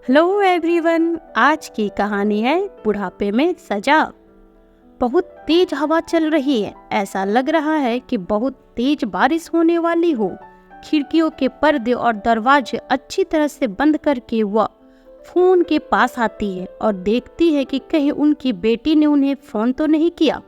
Hello everyone. आज की कहानी है बुढ़ापे में सजा। बहुत तेज हवा चल रही है। ऐसा लग रहा है कि बहुत तेज बारिश होने वाली हो। खिड़कियों के पर्दे और दरवाजे अच्छी तरह से बंद करके वह फोन के पास आती है और देखती है कि कहीं उनकी बेटी ने उन्हें फोन तो नहीं किया।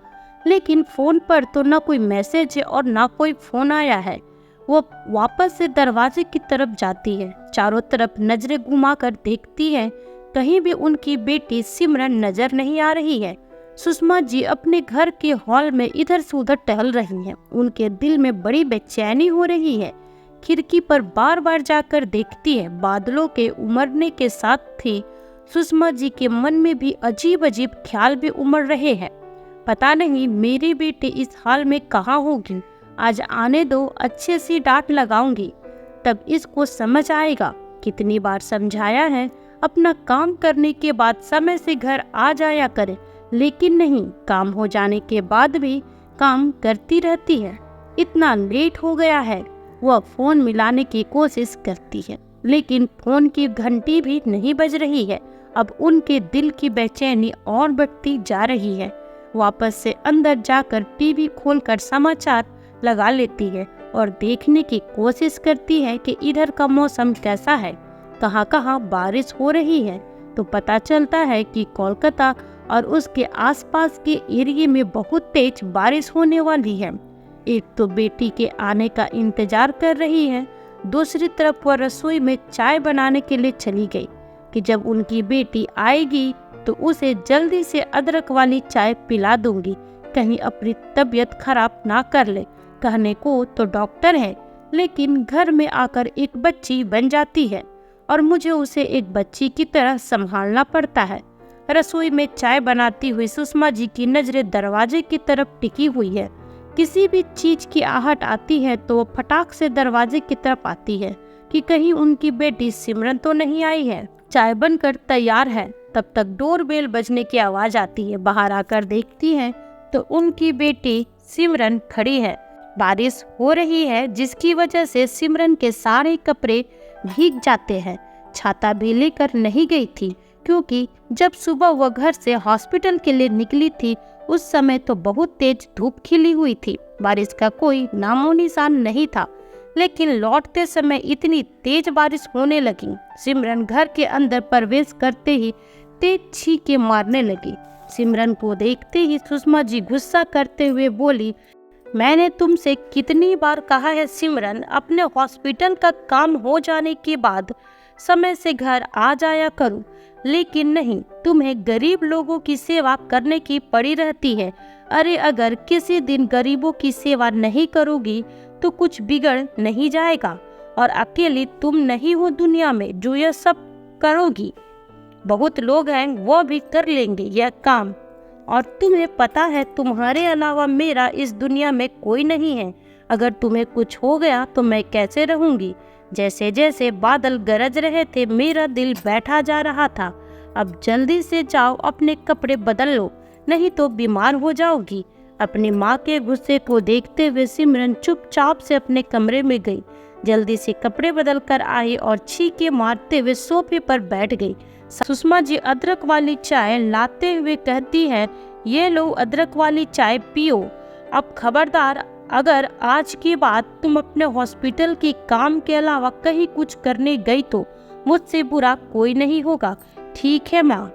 लेकिन फोन पर तो ना कोई मैसेज है और ना कोई फोन आया है। वो वापस से दरवाजे की तरफ जाती है। चारों तरफ नजरें घुमाकर देखती है, कहीं भी उनकी बेटी सिमरन नजर नहीं आ रही है। सुषमा जी अपने घर के हॉल में इधर से उधर टहल रही हैं। उनके दिल में बड़ी बेचैनी हो रही है। खिड़की पर बार बार जाकर देखती है। बादलों के उमड़ने के साथ ही सुषमा जी के मन में भी अजीब अजीब ख्याल भी उमड़ रहे हैं। पता नहीं मेरी बेटी इस हाल में कहाँ होगी। आज आने दो, अच्छे से डांट लगाऊंगी, तब इसको समझ आएगा। कितनी बार समझाया है अपना काम करने के बाद समय से घर आ जाया करे, लेकिन नहीं, काम हो जाने के बाद भी काम करती रहती है। इतना लेट हो गया है। वह फोन मिलाने की कोशिश करती है, लेकिन फोन की घंटी भी नहीं बज रही है। अब उनके दिल की बेचैनी और बढ़ती जा रही है। वापस से अंदर जाकर टीवी खोलकर समाचार लगा लेती है और देखने की कोशिश करती है कि इधर का मौसम कैसा है, कहाँ कहाँ बारिश हो रही है। तो पता चलता है कि कोलकाता और उसके आसपास के एरिया में बहुत तेज बारिश होने वाली है। एक तो बेटी के आने का इंतजार कर रही है, दूसरी तरफ वह रसोई में चाय बनाने के लिए चली गई कि जब उनकी बेटी आएगी तो उसे जल्दी से अदरक वाली चाय पिला दूंगी, कहीं अपनी तबीयत खराब ना कर ले। कहने को तो डॉक्टर है, लेकिन घर में आकर एक बच्ची बन जाती है और मुझे उसे एक बच्ची की तरह संभालना पड़ता है। रसोई में चाय बनाती हुई सुषमा जी की नजरें दरवाजे की तरफ टिकी हुई है। किसी भी चीज की आहट आती है तो वो फटाक से दरवाजे की तरफ आती है कि कहीं उनकी बेटी सिमरन तो नहीं आई है। चाय बनकर तैयार है, तब तक डोरबेल बजने की आवाज आती है। बाहर आकर देखती है तो उनकी बेटी सिमरन खड़ी है। बारिश हो रही है, जिसकी वजह से सिमरन के सारे कपड़े भीग जाते हैं। छाता भी लेकर नहीं गई थी, क्योंकि जब सुबह वह घर से हॉस्पिटल के लिए निकली थी उस समय तो बहुत तेज धूप खिली हुई थी। बारिश का कोई नामो निशान नहीं था, लेकिन लौटते समय इतनी तेज बारिश होने लगी। सिमरन घर के अंदर प्रवेश करते ही तेज छींके मारने लगी। सिमरन को देखते ही सुषमा जी गुस्सा करते हुए बोली, मैंने तुमसे कितनी बार कहा है सिमरन, अपने हॉस्पिटल का काम हो जाने के बाद समय से घर आ जाया करो, लेकिन नहीं, तुम्हें गरीब लोगों की सेवा करने की पड़ी रहती है। अरे अगर किसी दिन गरीबों की सेवा नहीं करोगी तो कुछ बिगड़ नहीं जाएगा, और अकेली तुम नहीं हो दुनिया में जो यह सब करोगी। बहुत लोग हैं, वो भी कर लेंगे यह काम, और तुम्हें पता है तुम्हारे अलावा मेरा इस दुनिया में कोई नहीं है। अगर तुम्हें कुछ हो गया तो मैं कैसे रहूंगी। जैसे जैसे बादल गरज रहे थे मेरा दिल बैठा जा रहा था। अब जल्दी से जाओ, अपने कपड़े बदल लो, नहीं तो बीमार हो जाओगी। अपनी माँ के गुस्से को देखते हुए सिमरन चुपचाप से अपने कमरे में गई। जल्दी से कपड़े बदल कर आई और छींके मारते हुए सोफे पर बैठ गई। सुषमा जी अदरक वाली चाय लाते हुए कहती है, ये लो अदरक वाली चाय पियो। अब खबरदार, अगर आज के बाद तुम अपने हॉस्पिटल के काम के अलावा कहीं कुछ करने गई तो मुझसे बुरा कोई नहीं होगा, ठीक है माँ?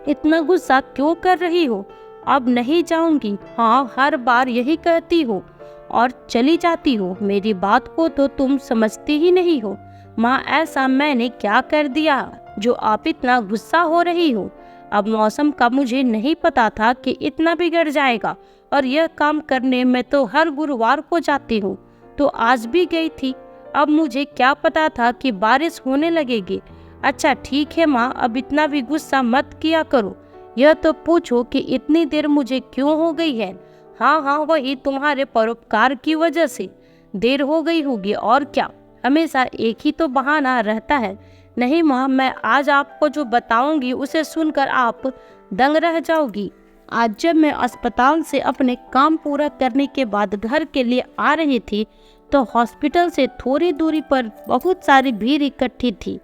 इतना गुस्सा क्यों कर रही हो? अब नहीं जाऊंगी। हाँ, हर बार यही कहती हो और चली जाती हो। मेरी बात को तो तुम समझती ही नहीं हो। माँ, ऐसा मैंने क्या कर दिया जो आप इतना गुस्सा हो रही हो? अब मौसम का मुझे नहीं पता था कि इतना बिगड़ जाएगा, और यह काम करने में तो हर गुरुवार को जाती हूँ, तो आज भी गई थी। अब मुझे क्या पता था कि बारिश होने लगेगी। अच्छा ठीक है माँ, अब इतना भी गुस्सा मत किया करो। यह तो पूछो कि इतनी देर मुझे क्यों हो गई है। हाँ हाँ, वही तुम्हारे परोपकार की वजह से देर हो गई होगी, और क्या। हमेशा एक ही तो बहाना रहता है। नहीं माँ, मैं आज आपको जो बताऊंगी उसे सुनकर आप दंग रह जाओगी। आज जब मैं अस्पताल से अपने काम पूरा करने के बाद घर के लिए आ रही थी तो हॉस्पिटल से थोड़ी दूरी पर बहुत सारी भीड़ इकट्ठी थी।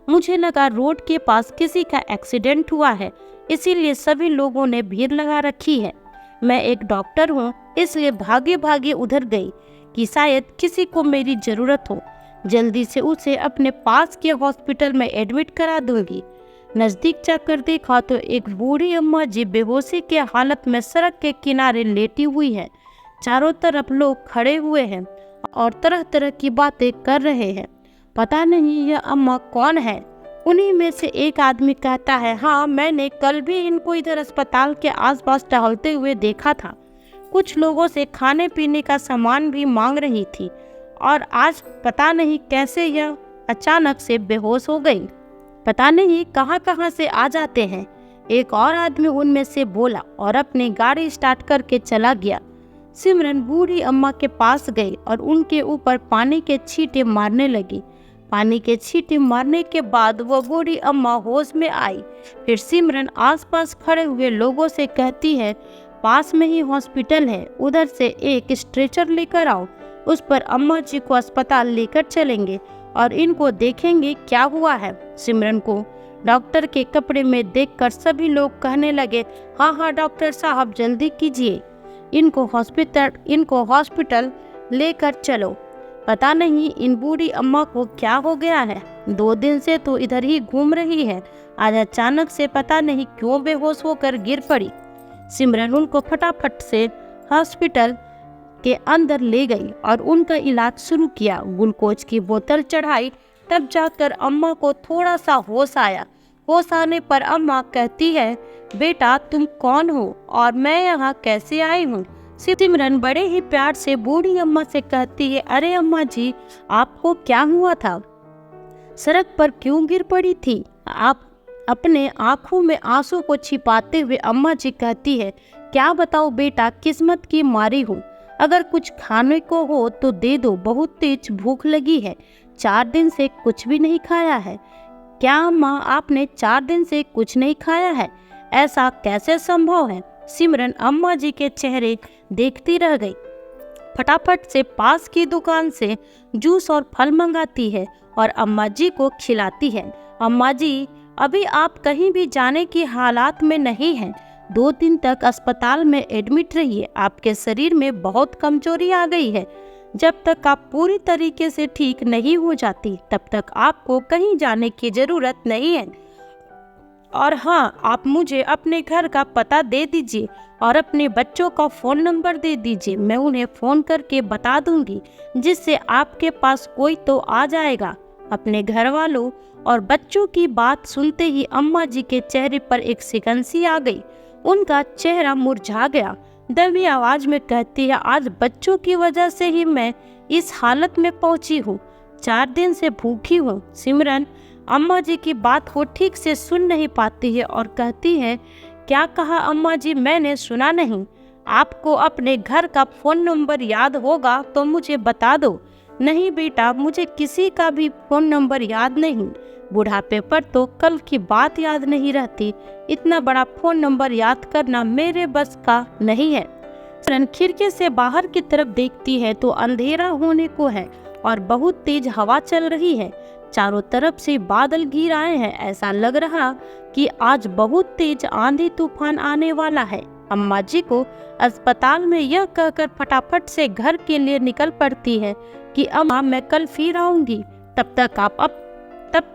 मुझे लगा रोड के पास किसी का एक्सीडेंट हुआ है, इसीलिए सभी लोगों ने भीड़ लगा रखी है। मैं एक डॉक्टर हूँ, इसलिए भागे भागे उधर गई कि शायद किसी को मेरी ज़रूरत हो। जल्दी से उसे अपने पास के हॉस्पिटल में एडमिट करा दूंगी। नज़दीक जाकर देखा तो एक बूढ़ी अम्मा जी बेहोशी के हालत में सड़क के किनारे लेटी हुई है। चारों तरफ लोग खड़े हुए हैं और तरह तरह की बातें कर रहे हैं। पता नहीं यह अम्मा कौन है। उन्हीं में से एक आदमी कहता है, हाँ, मैंने कल भी इनको इधर अस्पताल के आसपास टहलते हुए देखा था। कुछ लोगों से खाने पीने का सामान भी मांग रही थी और आज पता नहीं कैसे यह अचानक से बेहोश हो गई। पता नहीं कहाँ कहाँ से आ जाते हैं। एक और आदमी उनमें से बोला और अपनी गाड़ी स्टार्ट करके चला गया। सिमरन बूढ़ी अम्मा के पास गई और उनके ऊपर पानी के छींटे मारने लगी। पानी के छींटे मारने के बाद वह बूढ़ी अम्मा होश में आई। फिर सिमरन आसपास खड़े हुए लोगों से कहती है, पास में ही हॉस्पिटल है, उधर से एक स्ट्रेचर लेकर आओ। उस पर अम्मा जी को अस्पताल लेकर चलेंगे और इनको देखेंगे क्या हुआ है। सिमरन को डॉक्टर के कपड़े में देखकर सभी लोग कहने लगे, हाँ हाँ डॉक्टर साहब, जल्दी कीजिए, इनको हॉस्पिटल लेकर चलो। पता नहीं इन बूढ़ी अम्मा को क्या हो गया है। 2 दिन से तो इधर ही घूम रही है, आज अचानक से पता नहीं क्यों बेहोश होकर गिर पड़ी। सिमरन उनको फटाफट से हॉस्पिटल के अंदर ले गई और उनका इलाज शुरू किया। ग्लूकोज की बोतल चढ़ाई, तब जाकर अम्मा को थोड़ा सा होश आया। होश आने पर अम्मा कहती है, बेटा तुम कौन हो और मैं यहाँ कैसे आई हूँ। सिमरन बड़े ही प्यार से बूढ़ी अम्मा से कहती है, अरे अम्मा जी, आपको क्या हुआ था? सड़क पर क्यों गिर पड़ी थी? आप अपने आंखों में आंसू को छिपाते हुए अम्मा जी कहती है, क्या बताओ बेटा, किस्मत की मारी हूँ। अगर कुछ खाने को हो तो दे दो, बहुत तेज भूख लगी है। 4 दिन से कुछ भी नहीं खाया है। क्या अम्मा, आपने 4 दिन से कुछ नहीं खाया है? ऐसा कैसे संभव है? सिमरन अम्मा जी के चेहरे देखती रह गई। फटाफट से पास की दुकान से जूस और फल मंगाती है और अम्मा जी को खिलाती है। अम्मा जी, अभी आप कहीं भी जाने की हालात में नहीं हैं। 2 दिन तक अस्पताल में एडमिट रहिए। आपके शरीर में बहुत कमजोरी आ गई है। जब तक आप पूरी तरीके से ठीक नहीं हो जाती, तब तक आपको कहीं जाने की जरूरत नहीं है। और हाँ, आप मुझे अपने घर का पता दे दीजिए और अपने बच्चों का फ़ोन नंबर दे दीजिए। मैं उन्हें फ़ोन करके बता दूंगी, जिससे आपके पास कोई तो आ जाएगा। अपने घर वालों और बच्चों की बात सुनते ही अम्मा जी के चेहरे पर एक सिकंसी आ गई। उनका चेहरा मुरझा गया। दबी आवाज में कहती है, आज बच्चों की वजह से ही मैं इस हालत में पहुंची हूँ। 4 दिन से भूखी हूँ। सिमरन अम्मा जी की बात को ठीक से सुन नहीं पाती है और कहती है, क्या कहा अम्मा जी? मैंने सुना नहीं। आपको अपने घर का फ़ोन नंबर याद होगा तो मुझे बता दो। नहीं बेटा, मुझे किसी का भी फ़ोन नंबर याद नहीं। बुढ़ापे पर तो कल की बात याद नहीं रहती। इतना बड़ा फ़ोन नंबर याद करना मेरे बस का नहीं है। सिमरन खिड़की से बाहर की तरफ देखती है तो अंधेरा होने को है और बहुत तेज हवा चल रही है। चारों तरफ से बादल घिर आए हैं। ऐसा लग रहा कि आज बहुत तेज आंधी तूफान आने वाला है। अम्मा जी को अस्पताल में यह कहकर फटाफट से घर के लिए निकल पड़ती है कि अम्मा, मैं कल फिर आऊंगी। तब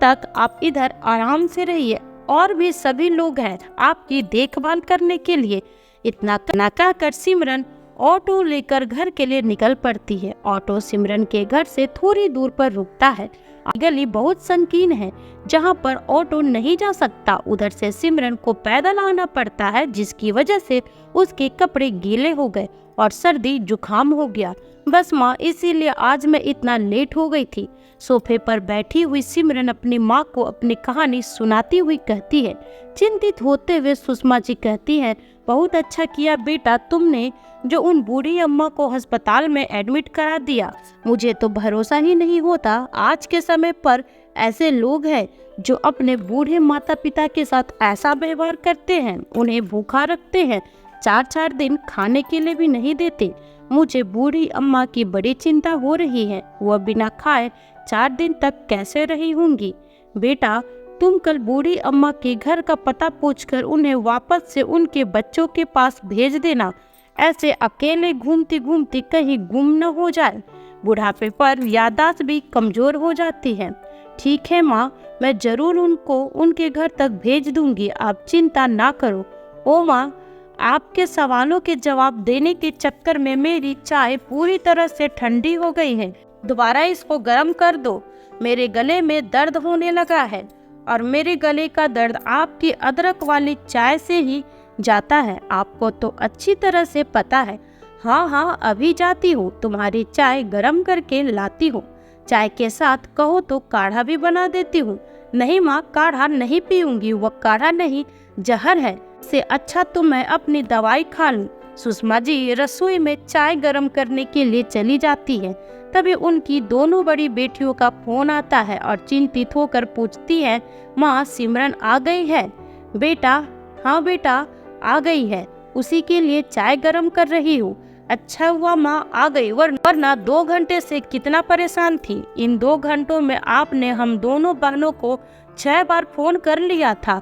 तक आप इधर आराम से रहिए। और भी सभी लोग हैं आपकी देखभाल करने के लिए। इतना कहकर सिमरन ऑटो लेकर घर के लिए निकल पड़ती है। ऑटो सिमरन के घर से थोड़ी दूर पर रुकता है। गली बहुत संकीर्ण है, जहां पर ऑटो नहीं जा सकता। उधर से सिमरन को पैदल आना पड़ता है, जिसकी वजह से उसके कपड़े गीले हो गए और सर्दी जुकाम हो गया। बस माँ, इसीलिए आज मैं इतना लेट हो गई थी। सोफे पर बैठी हुई सिमरन अपनी माँ को अपनी कहानी सुनाती हुई कहती है। चिंतित होते हुए सुषमा जी कहती है, बहुत अच्छा किया बेटा तुमने जो उन बूढ़ी अम्मा को अस्पताल में एडमिट करा दिया। मुझे तो भरोसा ही नहीं होता आज के समय पर ऐसे लोग हैं जो अपने बूढ़े माता पिता के साथ ऐसा व्यवहार करते हैं, उन्हें भूखा रखते हैं, 4-4 दिन खाने के लिए भी नहीं देते। मुझे बूढ़ी अम्मा की बड़ी चिंता हो रही है। वह बिना खाए 4 दिन तक कैसे रही होंगी। बेटा, तुम कल बूढ़ी अम्मा के घर का पता पूछकर उन्हें वापस से उनके बच्चों के पास भेज देना। ऐसे अकेले घूमती घूमती कहीं गुम न हो जाए। बुढ़ापे पर याददाश्त भी कमजोर हो जाती है। ठीक है माँ, मैं जरूर उनको उनके घर तक भेज दूंगी, आप चिंता ना करो। ओ माँ, आपके सवालों के जवाब देने के चक्कर में मेरी चाय पूरी तरह से ठंडी हो गई है। दोबारा इसको गर्म कर दो। मेरे गले में दर्द होने लगा है और मेरे गले का दर्द आपकी अदरक वाली चाय से ही जाता है, आपको तो अच्छी तरह से पता है। हाँ हाँ, अभी जाती हूँ, तुम्हारी चाय गर्म करके लाती हूँ। चाय के साथ कहो तो काढ़ा भी बना देती हूँ। नहीं माँ, काढ़ा नहीं पीऊंगी, वह काढ़ा नहीं, जहर है। से अच्छा तो मैं अपनी दवाई खा लूँ। सुषमा जी रसोई में चाय गर्म करने के लिए चली जाती है। तभी उनकी दोनों बड़ी बेटियों का फोन आता है और चिंतित होकर पूछती है, माँ सिमरन आ गई है? बेटा, हाँ बेटा आ गई है, उसी के लिए चाय गर्म कर रही हूँ। अच्छा हुआ माँ आ गई, वरना 2 घंटे से कितना परेशान थी। इन 2 घंटों में आपने हम दोनों बहनों को 6 बार फोन कर लिया था,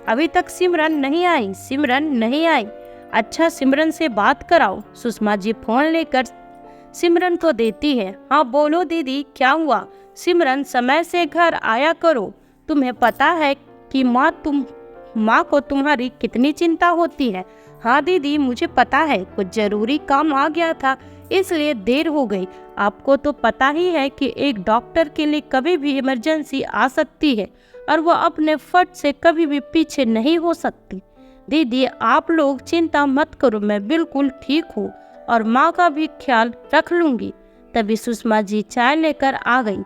अभी तक सिमरन नहीं आई, सिमरन नहीं आई। अच्छा, सिमरन से बात कराओ। सुषमा जी फोन लेकर सिमरन को देती है। हाँ बोलो दीदी, क्या हुआ? सिमरन, समय से घर आया करो, तुम्हें पता है कि माँ को तुम्हारी कितनी चिंता होती है। हाँ दीदी, मुझे पता है, कुछ जरूरी काम आ गया था इसलिए देर हो गई। आपको तो पता ही है कि एक डॉक्टर के लिए कभी भी इमरजेंसी आ सकती है और वह अपने फट से कभी भी पीछे नहीं हो सकती। दीदी आप लोग चिंता मत करो, मैं बिल्कुल ठीक हूँ और माँ का भी ख्याल रख लूंगी। तभी सुषमा जी चाय लेकर आ गई।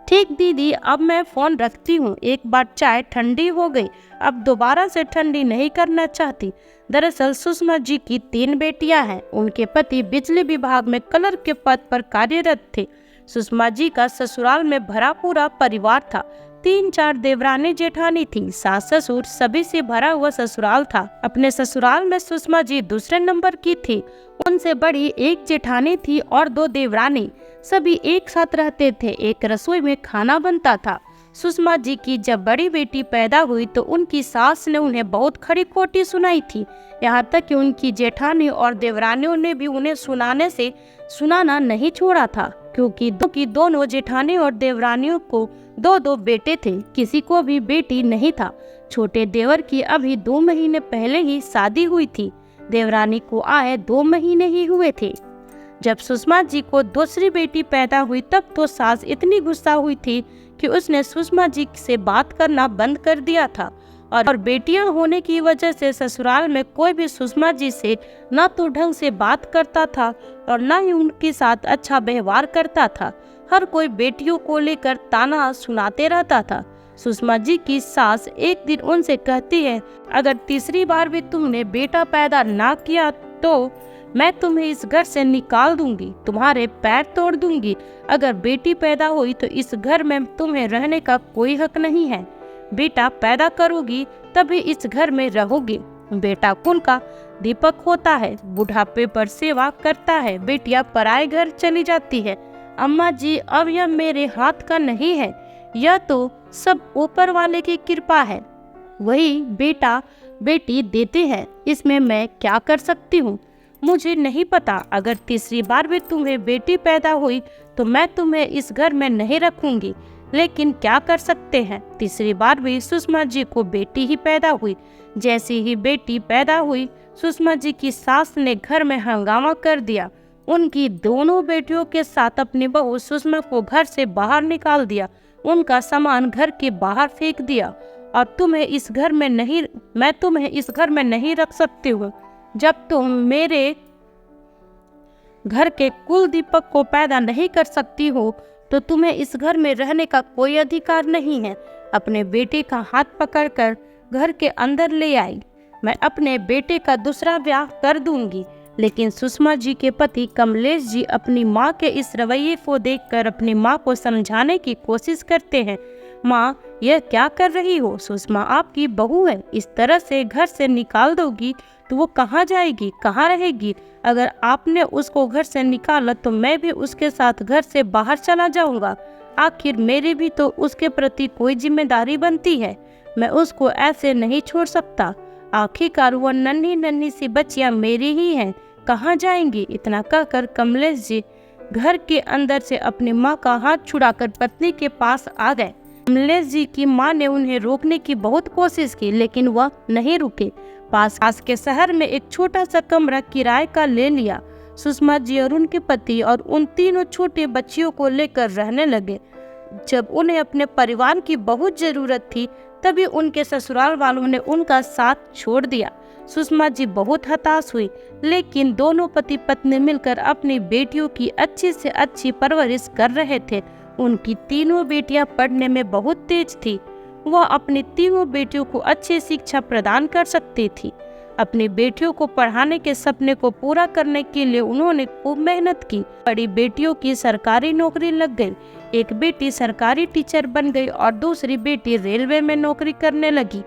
ठीक दीदी, अब मैं फोन रखती हूँ, एक बार चाय ठंडी हो गई, अब दोबारा से ठंडी नहीं करना चाहती। दरअसल सुषमा जी की 3 बेटियां हैं। उनके पति बिजली विभाग में क्लर्क के पद पर कार्यरत थे। सुषमा जी का ससुराल में भरा पूरा परिवार था। 3-4 देवरानी जेठानी थी, सास ससुर सभी से भरा हुआ ससुराल था। अपने ससुराल में सुषमा जी दूसरे नंबर की थी। उनसे बड़ी एक जेठानी थी और 2 देवरानी। सभी एक साथ रहते थे, एक रसोई में खाना बनता था। सुषमा जी की जब बड़ी बेटी पैदा हुई तो उनकी सास ने उन्हें बहुत खरी खोटी सुनाई थी। यहाँ तक कि उनकी जेठानी और देवरानियों ने भी उन्हें सुनाना नहीं छोड़ा था, क्योंकि दोनों जेठानी और देवरानियों को 2-2 बेटे थे, किसी को भी बेटी नहीं था। छोटे देवर की अभी 2 महीने पहले ही शादी हुई थी, देवरानी को आए 2 महीने ही हुए थे। जब सुषमा जी को दूसरी बेटी पैदा हुई तब तो सास इतनी गुस्सा हुई थी कि उसने सुषमा जी से बात करना बंद कर दिया था और बेटियां होने की वजह से ससुराल में कोई भी सुषमा जी से न तो ढंग से बात करता था और न ही उनके साथ अच्छा व्यवहार करता था। हर कोई बेटियों को लेकर ताना सुनाते रहता था। सुषमा जी की सास एक दिन उनसे कहती है, अगर तीसरी बार भी तुमने बेटा पैदा ना किया तो मैं तुम्हें इस घर से निकाल दूंगी, तुम्हारे पैर तोड़ दूंगी। अगर बेटी पैदा हुई तो इस घर में तुम्हें रहने का कोई हक नहीं है। बेटा पैदा करोगी तभी इस घर में रहोगी। बेटा कुल का दीपक होता है, बुढ़ापे पर सेवा करता है, बेटियां पराए घर चली जाती है। अम्मा जी, अब यह मेरे हाथ का नहीं है, यह तो सब ऊपर वाले की कृपा है। वही बेटा बेटी देते हैं, इसमें मैं क्या कर सकती हूँ? मुझे नहीं पता। अगर तीसरी बार भी तुम्हें बेटी पैदा हुई तो मैं तुम्हें इस घर में नहीं रखूंगी, लेकिन क्या कर सकते हैं। तीसरी बार भी सुषमा जी को बेटी ही पैदा हुई। जैसी ही बेटी पैदा हुई, सुषमा जी की सास ने घर में हंगामा कर दिया। उनकी दोनों बेटियों के साथ अपनी बहू सुषमा को घर से बाहर निकाल दिया, उनका सामान घर के बाहर फेंक दिया और मैं तुम्हें इस घर में नहीं रख सकती हूँ। जब तुम मेरे घर के कुल दीपक को पैदा नहीं कर सकती हो तो तुम्हें इस घर में रहने का कोई अधिकार नहीं है। अपने बेटे का हाथ पकड़कर घर के अंदर ले आई। मैं अपने बेटे का दूसरा ब्याह कर दूंगी। लेकिन सुषमा जी के पति कमलेश जी अपनी माँ के इस रवैये को देखकर अपनी माँ को समझाने की कोशिश करते हैं। माँ, यह क्या कर रही हो? सुषमा आपकी बहू है, इस तरह से घर से निकाल दोगी तो वो कहाँ जाएगी, कहाँ रहेगी? अगर आपने उसको घर से निकाला तो मैं भी उसके साथ घर से बाहर चला जाऊंगा। आखिर मेरी भी तो उसके प्रति कोई जिम्मेदारी बनती है। मैं उसको ऐसे नहीं छोड़ सकता। आखिरकार वो नन्ही नन्ही सी बच्चियां मेरी ही हैं, कहाँ जाएंगी। इतना कहकर कमलेश जी घर के अंदर से अपनी माँ का हाथ छुड़ाकर पत्नी के पास आ गए। कमलेश जी की माँ ने उन्हें रोकने की बहुत कोशिश की, लेकिन वह नहीं रुके। पास के शहर में एक छोटा सा कमरा किराए का ले लिया। सुषमा जी और उनके पति और उन तीनों छोटे बच्चियों को लेकर रहने लगे। जब उन्हें अपने परिवार की बहुत जरूरत थी, तभी उनके ससुराल वालों ने उनका साथ छोड़ दिया। सुषमा जी बहुत हताश हुई, लेकिन दोनों पति पत्नी मिलकर अपनी बेटियों की अच्छी से अच्छी परवरिश कर रहे थे। उनकी तीनों बेटियां पढ़ने में बहुत तेज थी। वह अपनी तीनों बेटियों को अच्छी शिक्षा प्रदान कर सकती थी। अपनी बेटियों को पढ़ाने के सपने को पूरा करने के लिए उन्होंने खूब मेहनत की। बड़ी बेटियों की सरकारी नौकरी लग गई। एक बेटी सरकारी टीचर बन गई और दूसरी बेटी रेलवे में नौकरी करने लगी।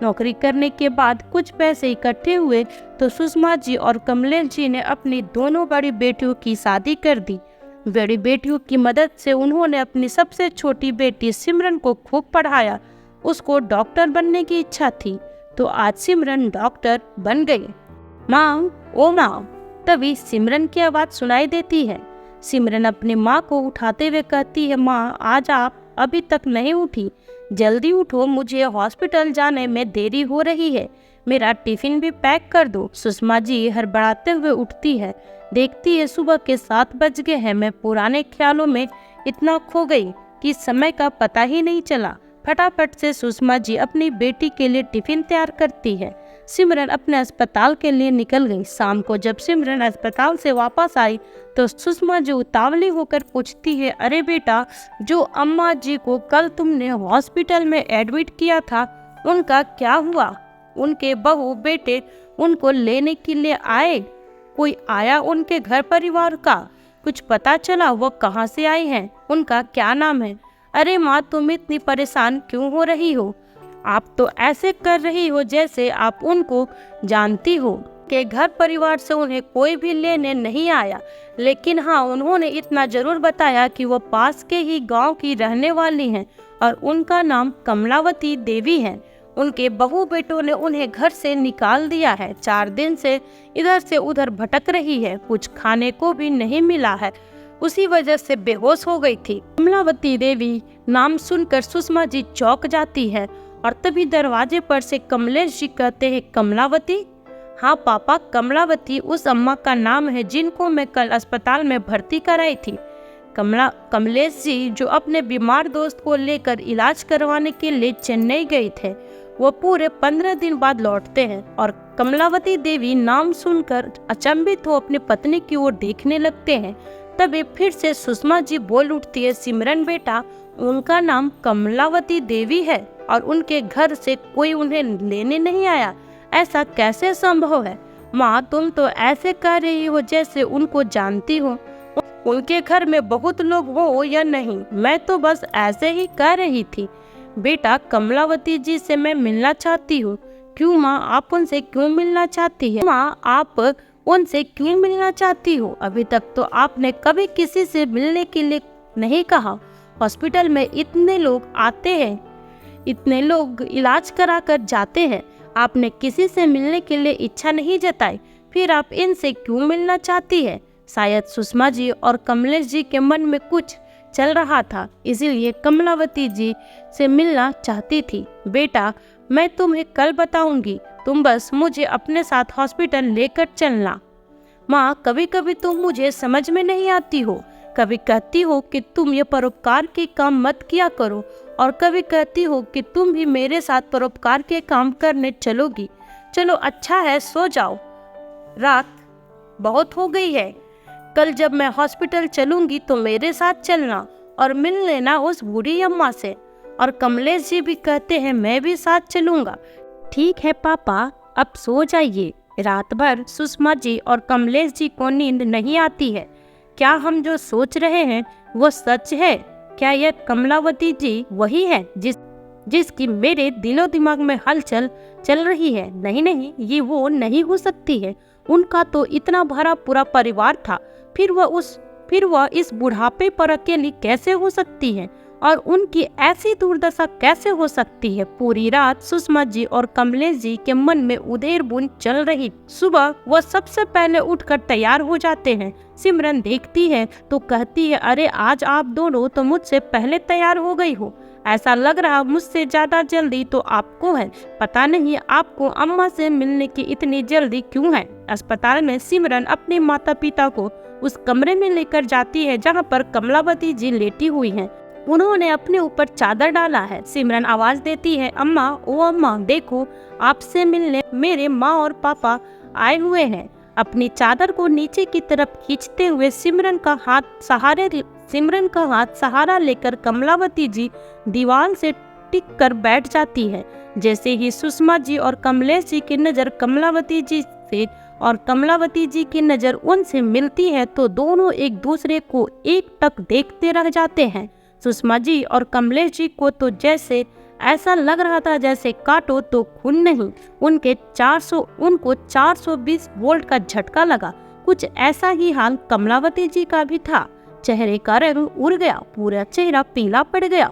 नौकरी करने के बाद कुछ पैसे इकट्ठे हुए तो सुषमा जी और कमलेश जी ने अपनी दोनों बड़ी बेटियों की शादी कर दी। बड़ी बेटियों की मदद से उन्होंने अपनी सबसे छोटी बेटी सिमरन को खूब पढ़ाया। उसको डॉक्टर बनने की इच्छा थी, तो आज सिमरन डॉक्टर बन गई। माँ, ओ माँ। तभी सिमरन की आवाज़ सुनाई देती है। सिमरन अपनी माँ को उठाते हुए कहती है, माँ आज आप अभी तक नहीं उठी, जल्दी उठो, मुझे हॉस्पिटल जाने में देरी हो रही है। मेरा टिफिन भी पैक कर दो। सुषमा जी हड़बड़ाते हुए उठती है, देखती है सुबह के 7 बज गए हैं। मैं पुराने ख्यालों में इतना खो गई कि समय का पता ही नहीं चला। फटाफट से सुषमा जी अपनी बेटी के लिए टिफिन तैयार करती है। सिमरन अपने अस्पताल के लिए निकल गई। शाम को जब सिमरन अस्पताल से वापस आई तो सुषमा जी उतावली होकर पूछती है, अरे बेटा, जो अम्मा जी को कल तुमने हॉस्पिटल में एडमिट किया था, उनका क्या हुआ? उनके बहू बेटे उनको लेने के लिए आए? कोई आया उनके घर परिवार का? कुछ पता चला वो कहाँ से आई हैं? उनका क्या नाम है? अरे माँ, तुम इतनी परेशान क्यों हो रही हो? आप तो ऐसे कर रही हो जैसे आप उनको जानती हो। के घर परिवार से उन्हें कोई भी लेने नहीं आया, लेकिन हाँ, उन्होंने इतना जरूर बताया कि वो पास के ही गांव की रहने वाली हैं और उनका नाम कमलावती देवी है। उनके बहू बेटों ने उन्हें घर से निकाल दिया है। 4 दिन से इधर से उधर भटक रही है, कुछ खाने को भी नहीं मिला है, उसी वजह से बेहोश हो गई थी। कमलावती देवी नाम सुनकर सुषमा जी चौंक जाती है और तभी दरवाजे पर से कमलेश जी कहते हैं, कमलावती? हाँ पापा, कमलावती उस अम्मा का नाम है जिनको मैं कल अस्पताल में भर्ती कराई थी। कमलेश जी जो अपने बीमार दोस्त को लेकर इलाज करवाने के लिए चेन्नई गए थे, वो पूरे 15 दिन बाद लौटते हैं। और कमलावती देवी नाम सुनकर अचंभित हो अपनी पत्नी की ओर देखने लगते हैं। तभी फिर से सुषमा जी बोल उठती है, सिमरन बेटा, उनका नाम कमलावती देवी है और उनके घर से कोई उन्हें लेने नहीं आया, ऐसा कैसे संभव है? माँ, तुम तो ऐसे कह रही हो जैसे उनको जानती हो। उनके घर में बहुत लोग हो या नहीं, मैं तो बस ऐसे ही कह रही थी। बेटा, कमलावती जी से मैं मिलना चाहती हूँ। क्यों माँ, आप उनसे क्यों मिलना चाहती है? माँ, आप उनसे क्यों मिलना चाहती हो? अभी तक तो आपने कभी किसी से मिलने के लिए नहीं कहा। हॉस्पिटल में इतने लोग आते हैं, इतने लोग इलाज करा कर जाते हैं, आपने किसी से मिलने के लिए इच्छा नहीं जताई, फिर आप इनसे क्यों मिलना चाहती है? शायद सुषमा जी और कमलेश जी के मन में कुछ चल रहा था, इसीलिए कमलावती जी से मिलना चाहती थी। बेटा, मैं तुम्हें कल बताऊंगी, तुम बस मुझे अपने साथ हॉस्पिटल लेकर चलना। माँ, कभी कभी तुम मुझे समझ में नहीं आती हो। कभी कहती हो कि तुम ये परोपकार के काम मत किया करो और कभी कहती हो कि तुम भी मेरे साथ परोपकार के काम करने चलोगी। चलो अच्छा है, सो जाओ, रात बहुत हो गई है। कल जब मैं हॉस्पिटल चलूंगी तो मेरे साथ चलना और मिल लेना उस बूढ़ी अम्मा से। और कमलेश जी भी कहते हैं, मैं भी साथ चलूंगा। ठीक है पापा, अब सो जाइए। रात भर सुषमा जी और कमलेश जी को नींद नहीं आती है। क्या हम जो सोच रहे हैं वो सच है? क्या यह कमलावती जी वही है जिसकी मेरे दिलो दिमाग में हलचल चल रही है? नहीं नहीं, ये वो नहीं हो सकती है। उनका तो इतना भरा पूरा परिवार था, फिर वह इस बुढ़ापे पर अकेली कैसे हो सकती है? और उनकी ऐसी दुर्दशा कैसे हो सकती है। पूरी रात सुषमा जी और कमलेश जी के मन में उधेर बुन चल रही। सुबह वह सबसे पहले उठकर तैयार हो जाते हैं। सिमरन देखती है तो कहती है, अरे आज आप दोनों तो मुझसे पहले तैयार हो गई हो। ऐसा लग रहा मुझसे ज्यादा जल्दी तो आपको है। पता नहीं आपको अम्मा से मिलने की इतनी जल्दी क्यों है। अस्पताल में सिमरन अपने माता पिता को उस कमरे में लेकर जाती है जहाँ पर कमलावती जी लेटी हुई हैं। उन्होंने अपने ऊपर चादर डाला है। सिमरन आवाज देती है, अम्मा, ओ अम्मा, देखो आपसे मिलने मेरे माँ और पापा आए हुए हैं। अपनी चादर को नीचे की तरफ खींचते हुए सिमरन का हाथ सहारा लेकर कमलावती जी दीवार से टिक कर बैठ जाती है। जैसे ही सुषमा जी और कमलेश जी की नजर कमलावती जी से और कमलावती जी की नजर उनसे मिलती है तो दोनों एक दूसरे को एकटक देखते रह जाते हैं। सुषमा जी और कमलेश जी को तो जैसे ऐसा लग रहा था जैसे काटो तो खून नहीं। उनको 420 वोल्ट का झटका लगा। कुछ ऐसा ही हाल कमलावती जी का भी था। चेहरे का रंग उड़ गया, पूरा चेहरा पीला पड़ गया।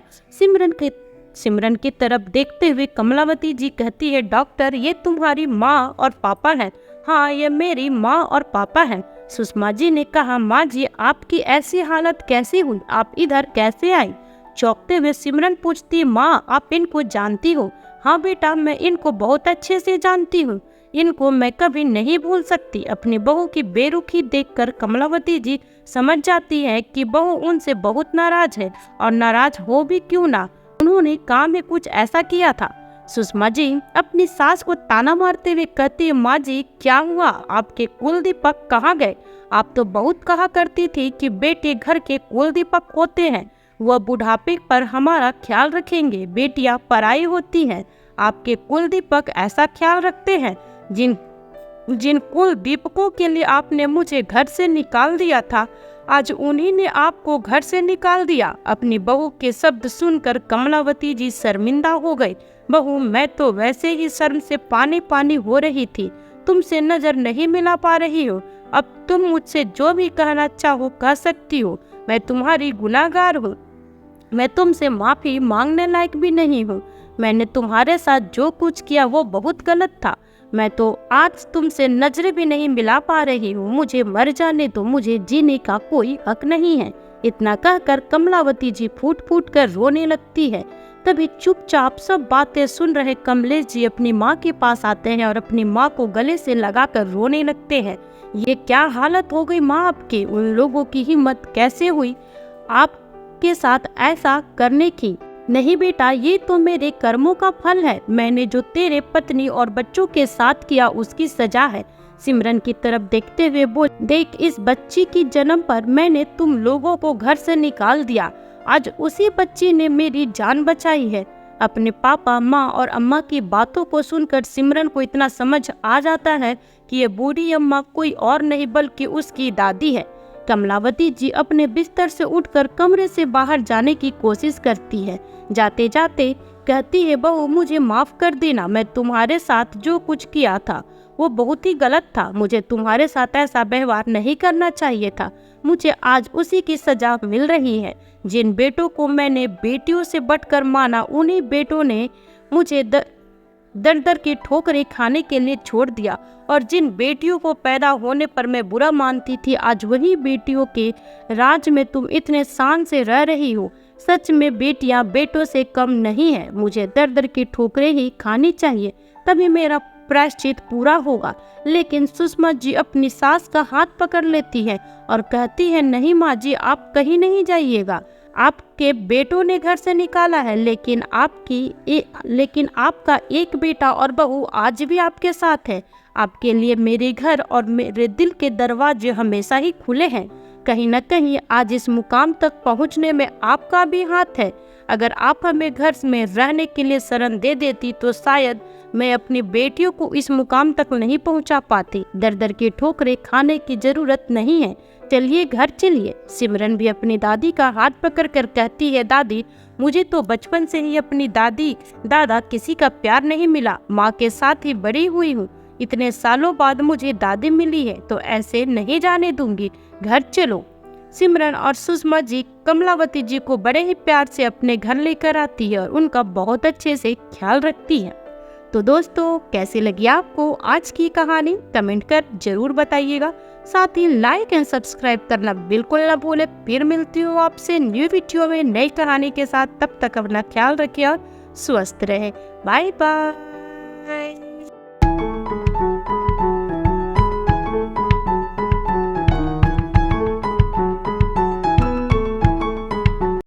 सिमरन की तरफ देखते हुए कमलावती जी कहती है, डॉक्टर, ये तुम्हारी माँ और पापा हैं। हाँ, ये मेरी माँ और पापा हैं। सुषमा जी ने कहा, माँ जी, आपकी ऐसी हालत कैसे हुई? आप इधर कैसे आई? चौंकते हुए सिमरन पूछती, माँ, आप इनको जानती हो? हाँ बेटा, मैं इनको बहुत अच्छे से जानती हूँ। इनको मैं कभी नहीं भूल सकती। अपनी बहू की बेरुखी देखकर कमलावती जी समझ जाती है कि बहू उनसे बहुत नाराज है, और नाराज हो भी क्यों ना, उन्होंने काम में कुछ ऐसा किया था। सुषमा जी अपनी सास को ताना मारते हुए कहती है, माँ जी, क्या हुआ? आपके कुलदीपक कहाँ गए? आप तो बहुत कहा करती थी कि बेटे घर के कुलदीपक होते हैं, वह बुढ़ापे पर हमारा ख्याल रखेंगे, बेटियां पराई होती हैं। आपके कुलदीपक ऐसा ख्याल रखते हैं? जिन कुलदीपकों के लिए आपने मुझे घर से निकाल दिया था, आज उन्हीं ने आपको घर से निकाल दिया। अपनी बहू के शब्द सुनकर कमलावती जी शर्मिंदा हो गई। बहू, मैं तो वैसे ही शर्म से पानी पानी हो रही थी। तुमसे नजर नहीं मिला पा रही हो। अब तुम मुझसे जो भी कहना चाहो कह सकती हो। मैं तुम्हारी गुनाहगार हूँ। मैं तुमसे माफी मांगने लायक भी नहीं हूँ। मैंने तुम्हारे साथ जो कुछ किया वो बहुत गलत था। मैं तो आज तुमसे नजरें भी नहीं मिला पा रही हूँ। मुझे मर जाने दो, मुझे जीने का कोई हक नहीं है। इतना कहकर कमलावती जी फूट फूट कर रोने लगती है। तभी चुपचाप सब बातें सुन रहे कमलेश जी अपनी माँ के पास आते हैं और अपनी माँ को गले से लगाकर रोने लगते हैं। ये क्या हालत हो गई माँ आपकी? उन लोगों की हिम्मत कैसे हुई आपके साथ ऐसा करने की? नहीं बेटा, ये तो मेरे कर्मों का फल है। मैंने जो तेरे पत्नी और बच्चों के साथ किया उसकी सजा है। सिमरन की तरफ देखते हुए बोल, देख, इस बच्ची की जन्म पर मैंने तुम लोगों को घर से निकाल दिया। आज उसी बच्ची ने मेरी जान बचाई है। अपने पापा, माँ और अम्मा की बातों को सुनकर सिमरन को इतना समझ आ जाता है कि ये बूढ़ी अम्मा कोई और नहीं बल्कि उसकी दादी है। कमलावती जी अपने बिस्तर से उठकर कमरे से बाहर जाने की कोशिश करती है। जाते जाते कहती है, बहू, मुझे माफ कर देना। मैं तुम्हारे साथ जो कुछ किया था वो बहुत ही गलत था। मुझे तुम्हारे साथ ऐसा व्यवहार नहीं करना चाहिए था। मुझे आज उसी की सजा मिल रही है। जिन बेटों को मैंने बेटियों से बढ़कर माना, उन्हीं बेटों ने मुझे दर दर की ठोकरें खाने के लिए छोड़ दिया, और जिन बेटियों को पैदा होने पर मैं बुरा मानती थी, आज वही बेटियों के राज में तुम इतने शान से रह रही हो। सच में बेटियां बेटों से कम नहीं है। मुझे दर दर की ठोकरें ही खानी चाहिए, तभी मेरा प्रायश्चित पूरा होगा। लेकिन सुषमा जी अपनी सास का हाथ पकड़ लेती है और कहती है, नहीं माँ जी, आप कहीं नहीं जाइएगा। आपके बेटों ने घर से निकाला है, लेकिन आपका एक बेटा और बहू आज भी आपके साथ है। आपके लिए मेरे घर और मेरे दिल के दरवाजे हमेशा ही खुले हैं। कहीं न कहीं आज इस मुकाम तक पहुंचने में आपका भी हाथ है। अगर आप हमें घर में रहने के लिए शरण दे देती तो शायद मैं अपनी बेटियों को इस मुकाम तक नहीं पहुंचा पाती। दर दर की ठोकरें खाने की जरूरत नहीं है, चलिए घर चलिए। सिमरन भी अपनी दादी का हाथ पकड़कर कहती है, दादी, मुझे तो बचपन से ही अपनी दादी दादा किसी का प्यार नहीं मिला। माँ के साथ ही बड़ी हुई हूँ। इतने सालों बाद मुझे दादी मिली है तो ऐसे नहीं जाने दूंगी। घर चलो। सिमरन और सुषमा जी कमलावती जी को बड़े ही प्यार से अपने घर लेकर आती है और उनका बहुत अच्छे से ख्याल रखती है। तो दोस्तों, कैसी लगी आपको आज की कहानी कमेंट कर जरूर बताइएगा। साथ ही लाइक एंड सब्सक्राइब करना बिल्कुल ना भूले। फिर मिलती हूँ आपसे न्यू वीडियो में नई कहानी के साथ। तब तक अपना ख्याल रखिए और स्वस्थ रहे। Bye bye.